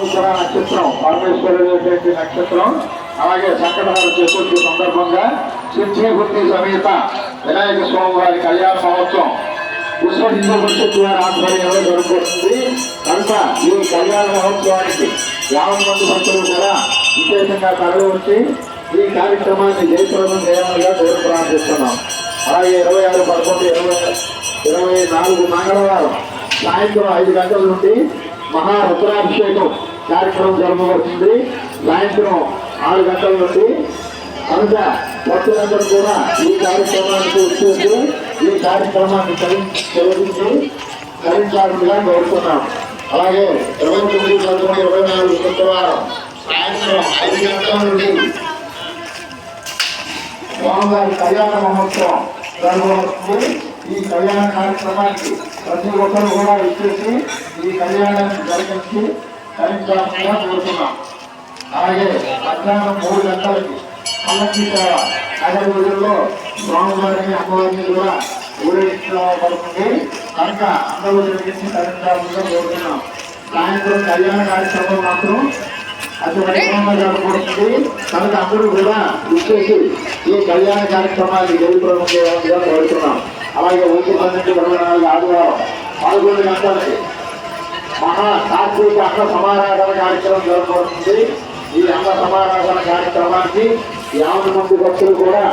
ఉత్తర నక్షత్రం పరమేశ్వరుడు నక్షత్రం. అలాగే సంకటహార చతుర్థి సందర్భంగా శ్రీ సమేత వినాయక స్వామి వారి కళ్యాణ మహోత్సవం విశ్వ హిందూ పరిషత్ వారి ఆధ్వర్యంలో జరుగుతుంది. కనుక ఈ కళ్యాణ మహోత్సవానికి 50 మంది భక్తులు కూడా విశేషంగా తరలి వచ్చి ఈ కార్యక్రమాన్ని జయప్రదం చేయాలని కోరి ప్రార్థిస్తున్నాం. అలాగే 26/11/2024 మంగళవారం సాయంత్రం 5 గంటల నుండి మహా రుద్రాభిషేకం కార్యక్రమం జరగబడుతుంది. సాయంత్రం 6 గంటల నుండి కనుక భక్తులందరూ కూడా ఈ కార్యక్రమానికి వచ్చేసి ఈ కార్యక్రమాన్ని తరించాలని కోరుతున్నాం. అలాగే 29/11/24 శుక్రవారం సాయంత్రం 5 గంటల నుండి స్వామివారి కళ్యాణ మహోత్సవం జరగబడుతుంది. ఈ కళ్యాణ కార్యక్రమానికి ప్రతి ఒక్కరు కూడా ఇచ్చేసి ఈ కళ్యాణాన్ని జరిగించి తరించాలని కోరుతున్నాం. అలాగే మధ్యాహ్నం 3 గంటలకి పల్లకి సేవ నగర వీధుల్లో స్వామివారిని అమ్మవారిని కూడా ఊరేగించబడుతుంది. కనుక అందరూ జరిగించి తరించాలని కోరుతున్నాం. సాయంత్రం కళ్యాణ కార్యక్రమం మాత్రం అతి వైభవంగా జరగబడుతుంది. కనుక అందరూ కూడా ఇచ్చేసి ఈ కళ్యాణ కార్యక్రమాన్ని జయప్రదం చేయాలని కోరుతున్నాం. అలాగే 1/12/24 ఆదివారం 11 గంటలకి మహా కార్తీక అన్న సమారాధన కార్యక్రమం జరగబడుతుంది. ఈ అన్న సమారాధన కార్యక్రమానికి 50 మంది భక్తులు కూడా